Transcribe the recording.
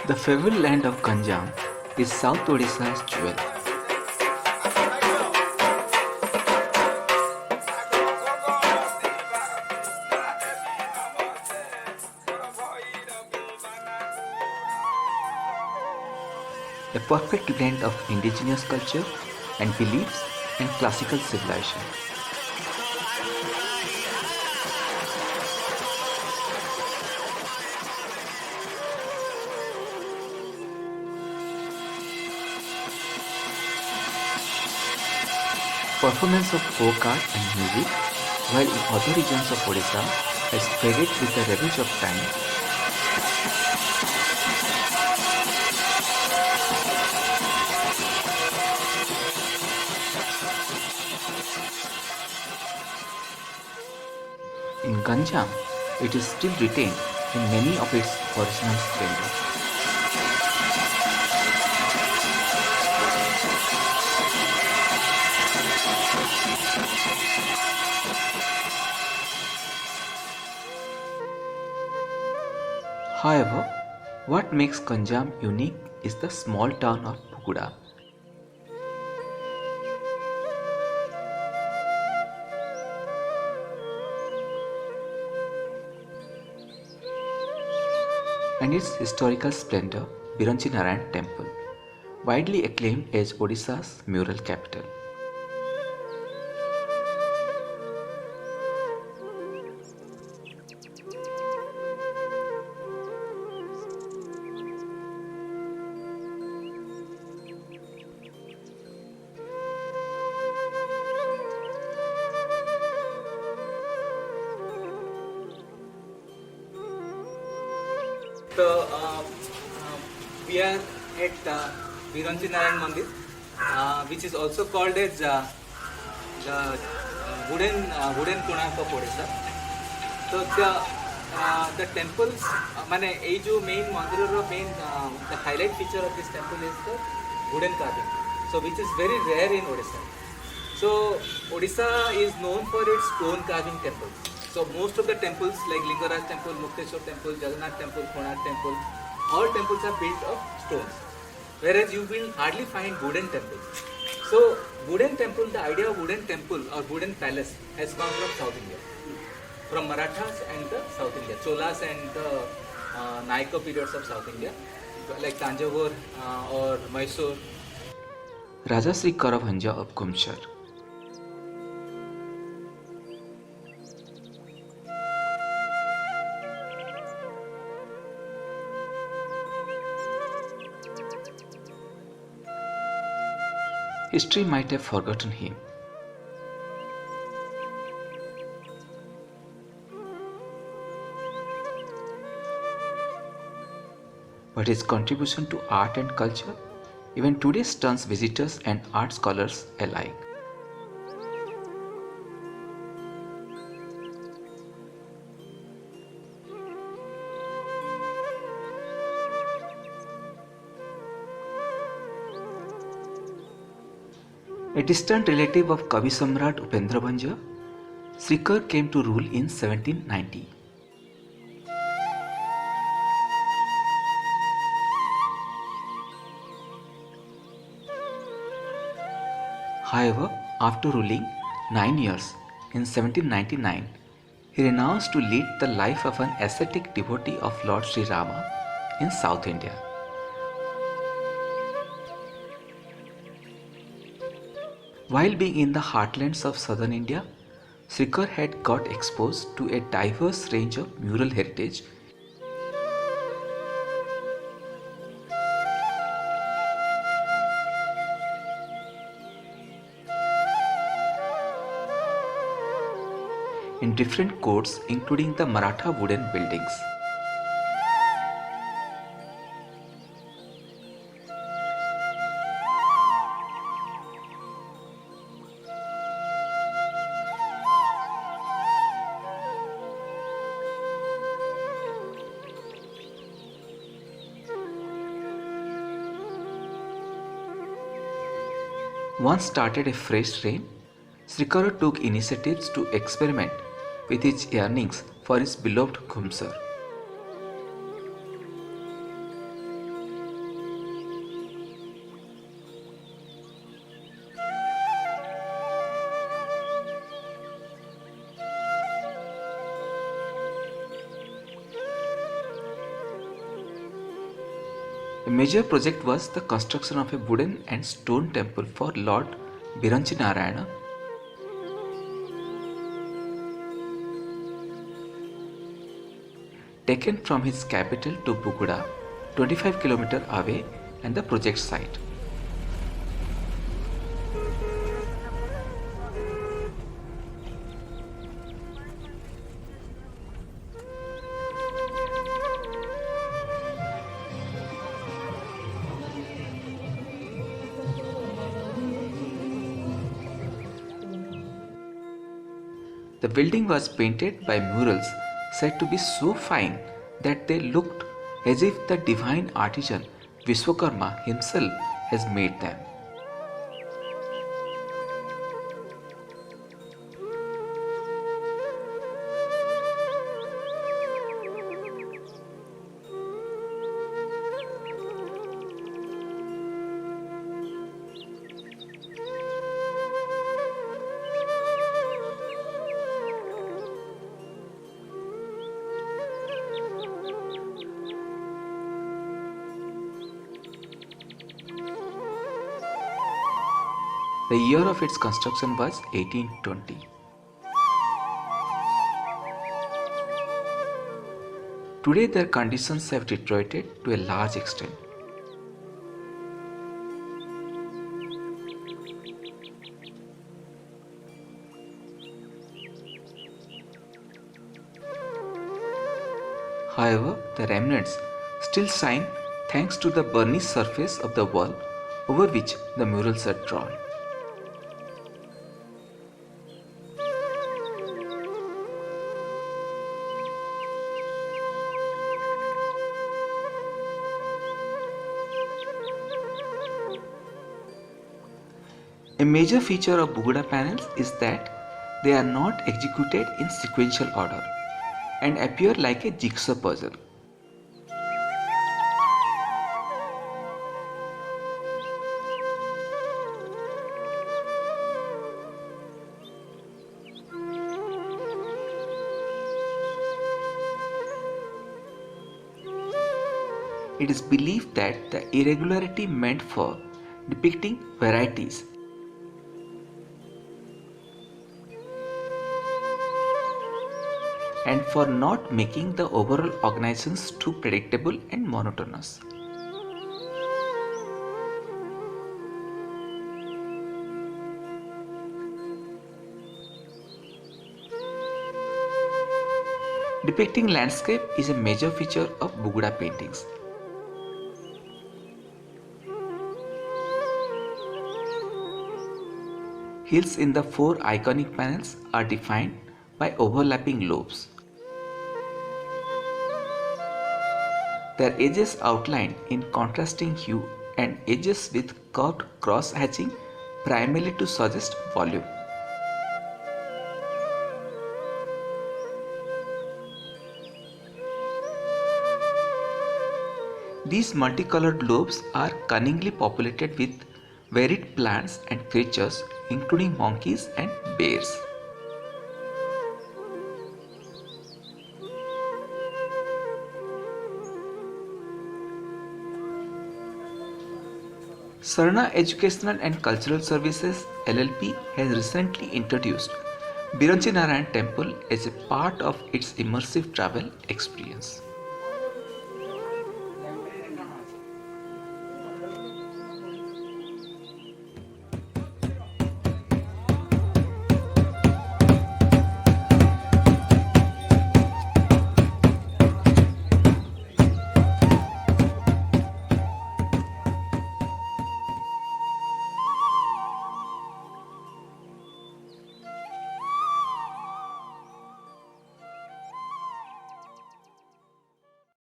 The favored land of Ganjam is South Odisha's jewel. A perfect blend of indigenous culture and beliefs and classical civilization. Performance of folk art and music, while in other regions of Odisha, has faded with the ravage of time. In Ganjam, it is still retained in many of its original splendor. However, what makes Ganjam unique is the small town of Buguda. And its historical splendor, Biranchi Narayan Temple, widely acclaimed as Odisha's mural capital. So we are at Biranchi Narayan Mandir, which is also called as the wooden Konark of Odisha. So the temples, माने ये जो main मंदिर रो main the highlight feature of this temple is the wooden carving, so which is very rare in Odisha. So Odisha is known for its stone carving temples. So most of the temples like Lingaraj temple, Mukteshwar temple, Jagannath temple, Konark temple, all temples are built of stones. Whereas you will hardly find wooden temples. So wooden temple, the idea of wooden temple or wooden palace has come from South India, from Marathas and the South India, Cholas and the Nayaka periods of South India, like Tanjavur or Mysore. Rajasri Karavanja of Kumshar. History might have forgotten him. But his contribution to art and culture even today stuns visitors and art scholars alike. A distant relative of Kavi Samrat Upendra Bhanja, Srikar came to rule in 1790. However, after ruling 9 years in 1799, he renounced to lead the life of an ascetic devotee of Lord Sri Rama in South India. While being in the heartlands of southern India, Srikar had got exposed to a diverse range of mural heritage. In different courts, including the Maratha wooden buildings. Once started a fresh reign, Srikar took initiatives to experiment with his yearnings for his beloved Khumsar. A major project was the construction of a wooden and stone temple for Lord Biranchi Narayana, taken from his capital to Buguda, 25 km away, and the project site. The building was painted by murals said to be so fine that they looked as if the divine artisan Vishwakarma himself has made them. The year of its construction was 1820. Today their conditions have deteriorated to a large extent. However, the remnants still shine thanks to the burnished surface of the wall over which the murals are drawn. A major feature of Buguda panels is that they are not executed in sequential order and appear like a jigsaw puzzle. It is believed that the irregularity meant for depicting varieties and for not making the overall organizations too predictable and monotonous. Depicting landscape is a major feature of Buguda paintings. Hills in the four iconic panels are defined by overlapping lobes. Their edges outlined in contrasting hue and edges with curved cross hatching primarily to suggest volume. These multicolored lobes are cunningly populated with varied plants and creatures including monkeys and bears. Sarna Educational and Cultural Services LLP has recently introduced Biranchi Narayan Temple as a part of its immersive travel experience.